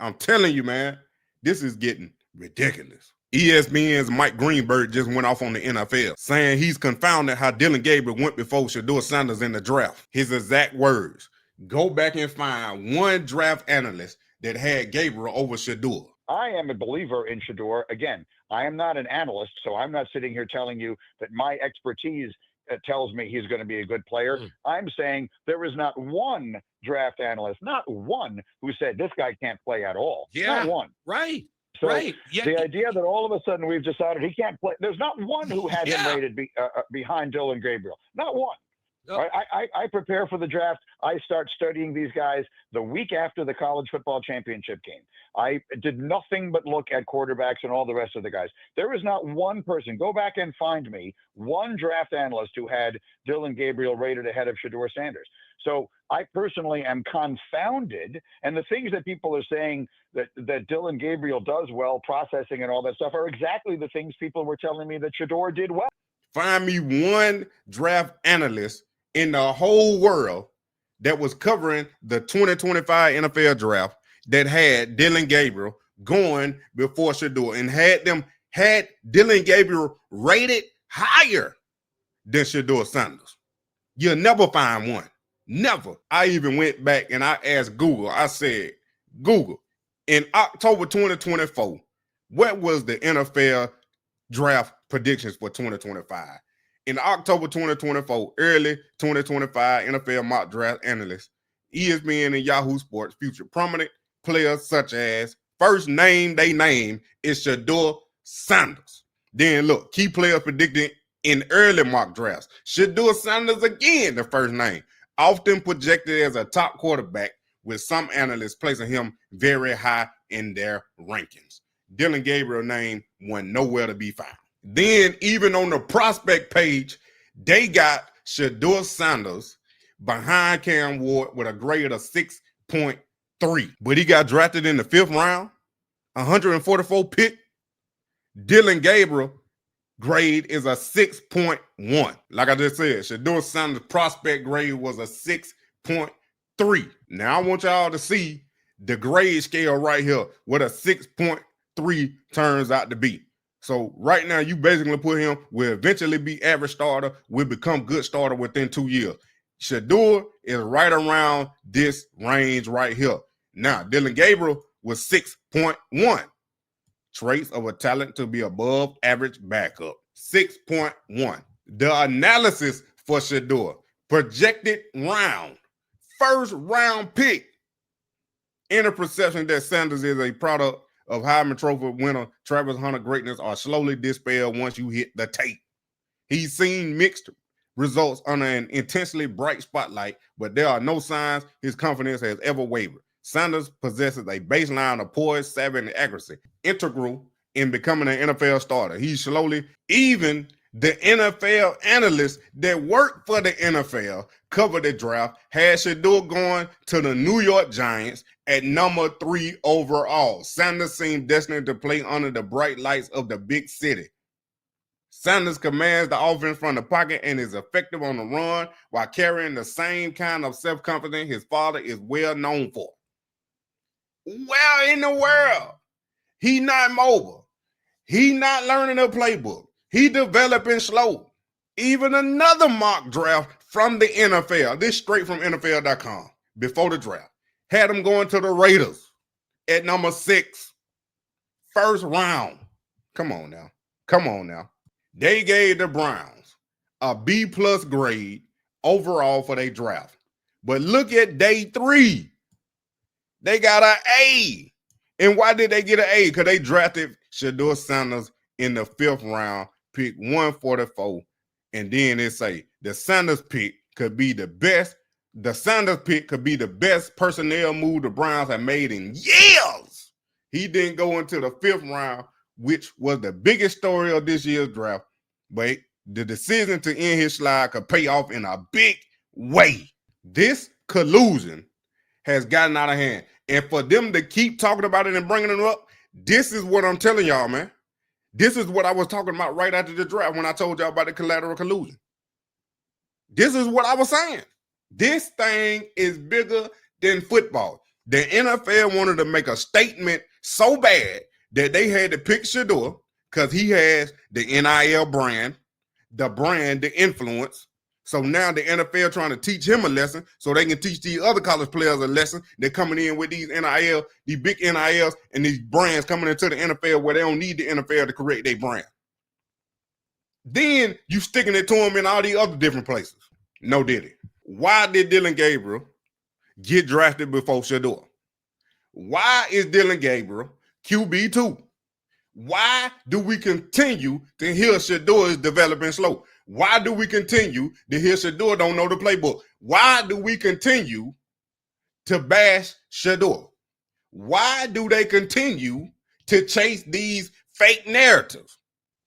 I'm telling you, man, this is getting ridiculous. ESPN's Mike Greenberg just went off on the NFL, saying he's confounded how Dillon Gabriel went before Shedeur Sanders in the draft. His exact words: go back and find one draft analyst that had Gabriel over Shedeur. I am a believer in Shedeur. Again, I am not an analyst, so I'm not sitting here telling you that my expertise tells me he's going to be a good player. I'm saying there is not one draft analyst, not one, who said this guy can't play at all. Yeah, not one. Right. So right. Yeah. The idea that all of a sudden we've decided he can't play, there's not one who had him rated behind Dillon Gabriel. Not one. Oh. I prepare for the draft. I start studying these guys the week after the college football championship game. I did nothing but look at quarterbacks and all the rest of the guys. There is not one person, go back and find me, one draft analyst who had Dillon Gabriel rated ahead of Shedeur Sanders. So I personally am confounded. And the things that people are saying that Dillon Gabriel does well, processing and all that stuff, are exactly the things people were telling me that Shedeur did well. Find me one draft analyst in the whole world that was covering the 2025 NFL draft that had Dillon Gabriel going before Shedeur and had Dillon Gabriel rated higher than Shedeur Sanders. You'll never find one. Never. I even went back and I asked Google. I said, Google, in October 2024, what was the NFL draft predictions for 2025? In October 2024, early 2025 NFL mock draft analysts, ESPN and Yahoo Sports featured prominent players such as, first name they name is Shedeur Sanders. Then look, key players predicted in early mock drafts. Shedeur Sanders again, the first name, often projected as a top quarterback, with some analysts placing him very high in their rankings. Dillon Gabriel's name was nowhere to be found. Then even on the prospect page, they got Shedeur Sanders behind Cam Ward with a grade of 6.3. But he got drafted in the 5th round, 144 pick. Dillon Gabriel grade is a 6.1. Like I just said, Shedeur Sanders' prospect grade was a 6.3. Now I want y'all to see the grade scale right here, what a 6.3 turns out to be. So right now, you basically put him, will eventually be average starter, will become good starter within 2 years. Shedeur is right around this range right here. Now, Dillon Gabriel was 6.1. Traits of a talent to be above average backup. 6.1. The analysis for Shedeur, projected round, first round pick. Inner perception that Sanders is a product of Heisman Trophy winner Travis Hunter greatness are slowly dispelled once you hit the tape. He's seen mixed results under an intensely bright spotlight, but there are no signs his confidence has ever wavered. Sanders possesses a baseline of poise, savvy, and accuracy, integral in becoming an NFL starter. He's slowly, even the NFL analysts that work for the NFL covered the draft, had Shedeur going to the New York Giants at number 3 overall. Sanders seemed destined to play under the bright lights of the big city. Sanders commands the offense from the pocket and is effective on the run while carrying the same kind of self-confidence his father is well known for. Where in the world? He not mobile. He not learning the playbook. He developing slow. Even another mock draft from the NFL, this straight from NFL.com, before the draft, had him going to the Raiders at number 6, first round. Come on now. Come on now. They gave the Browns a B+ grade overall for their draft. But look at day 3. They got an A. And why did they get an A? Because they drafted Shedeur Sanders in the 5th round, pick 144. And then they say the Sanders pick could be the best. The Sanders pick could be the best personnel move the Browns have made in years. He didn't go into the 5th round, which was the biggest story of this year's draft. But the decision to end his slide could pay off in a big way. This collusion has gotten out of hand. And for them to keep talking about it and bringing it up, this is what I'm telling y'all, man. This is what I was talking about right after the draft when I told y'all about the collateral collusion. This is what I was saying. This thing is bigger than football. The NFL wanted to make a statement so bad that they had to pick Shedeur because he has the NIL brand, the influence. So now the NFL trying to teach him a lesson so they can teach these other college players a lesson. They're coming in with these NIL, these big NILs, and these brands coming into the NFL where they don't need the NFL to create their brand. Then you sticking it to them in all these other different places. No did it. Why did Dillon Gabriel get drafted before Shedeur? Why is Dillon Gabriel QB2? Why do we continue to hear Shedeur is developing slow? Why do we continue to hear Shedeur don't know the playbook? Why do we continue to bash Shedeur? Why do they continue to chase these fake narratives?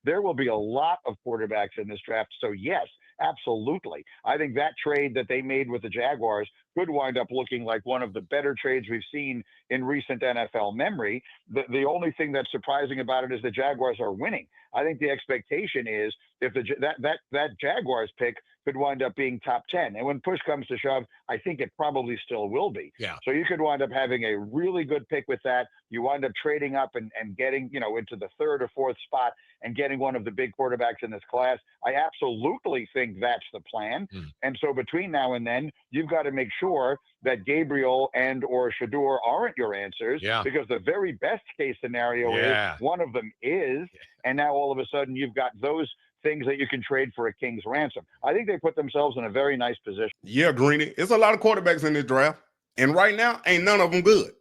There will be a lot of quarterbacks in this draft. So yes, absolutely. I think that trade that they made with the Jaguars could wind up looking like one of the better trades we've seen in recent NFL memory. The only thing that's surprising about it is the Jaguars are winning. I think the expectation is if that Jaguars pick could wind up being top 10. And when push comes to shove, I think it probably still will be. Yeah. So you could wind up having a really good pick with that. You wind up trading up and getting, into the third or fourth spot and getting one of the big quarterbacks in this class. I absolutely think that's the plan. And so between now and then, you've got to make sure that Gabriel and or Shedeur aren't your answers, because the very best case scenario is one of them is, and now all of a sudden you've got those things that you can trade for a king's ransom. I think they put themselves in a very nice position. Yeah, Greeny, it's a lot of quarterbacks in this draft, and right now ain't none of them good.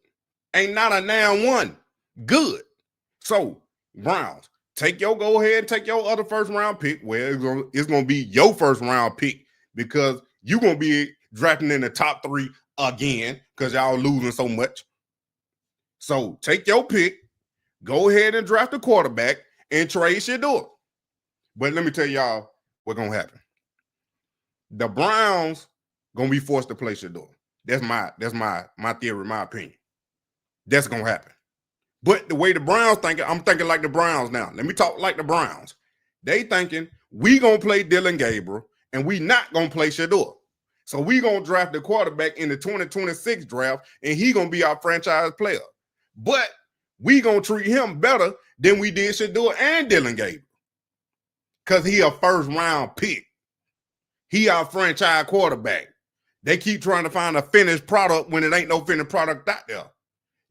Ain't not a damn one good. So Browns, go ahead and take your other first round pick. Well, it's gonna be your first round pick because you're gonna be drafting in the top 3 again because y'all losing so much. So take your pick, go ahead and draft a quarterback and trade Shedeur. But let me tell y'all what's gonna happen. The Browns gonna be forced to play Shedeur. That's my theory, my opinion. That's gonna happen. But the way the Browns thinking, I'm thinking like the Browns now. Let me talk like the Browns. They thinking we gonna play Dillon Gabriel and we not gonna play Shedeur. So we gonna draft the quarterback in the 2026 draft and he gonna be our franchise player. But we gonna treat him better than we did Shedeur and Dillon Gabriel. Because he a first round pick. He our franchise quarterback. They keep trying to find a finished product when it ain't no finished product out there.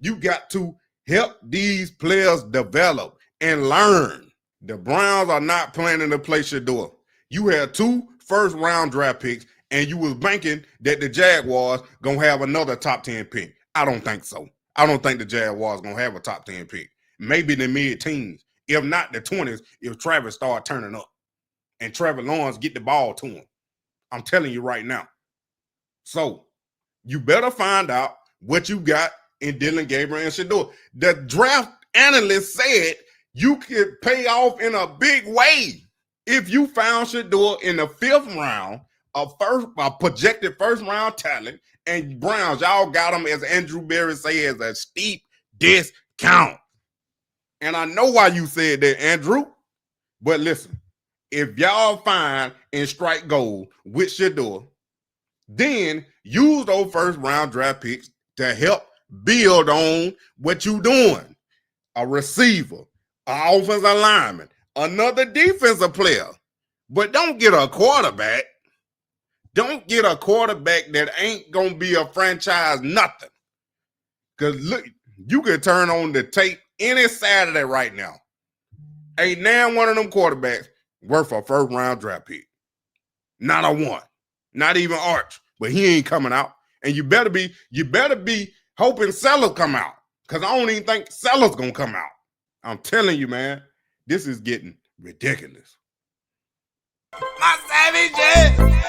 You got to help these players develop and learn. The Browns are not planning to play Shedeur. You had 2 first round draft picks and you was banking that the Jaguars gonna have another top 10 pick. I don't think so. I don't think the Jaguars gonna have a top 10 pick. Maybe the mid-teens. If not the 20s, if Travis start turning up and Trevor Lawrence get the ball to him. I'm telling you right now. So you better find out what you got in Dillon Gabriel and Shedeur. The draft analyst said you could pay off in a big way if you found Shedeur in the 5th round, a projected first round talent, and Browns, y'all got him, as Andrew Berry says, a steep discount. And I know why you said that, Andrew. But listen, if y'all find and strike gold with Shedeur, then use those first round draft picks to help build on what you doing. A receiver, an offensive lineman, another defensive player. But don't get a quarterback. Don't get a quarterback that ain't going to be a franchise nothing. Because look, you can turn on the tape any Saturday right now. Ain't now one of them quarterbacks worth a first round draft pick. Not a one. Not even Arch. But he ain't coming out. And you better be hoping Sellers come out. Because I don't even think Sellers gonna come out. I'm telling you, man, this is getting ridiculous. My savages!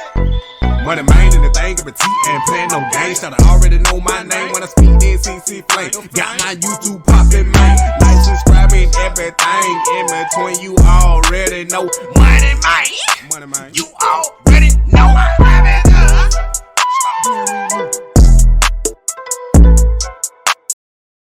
Moneymane in the thing of a T and playing no games. Should I already know my name when I speak in CC Flame. Got my YouTube poppin', man. Like, subscribing, everything in between. You already know. Moneymane. You already know.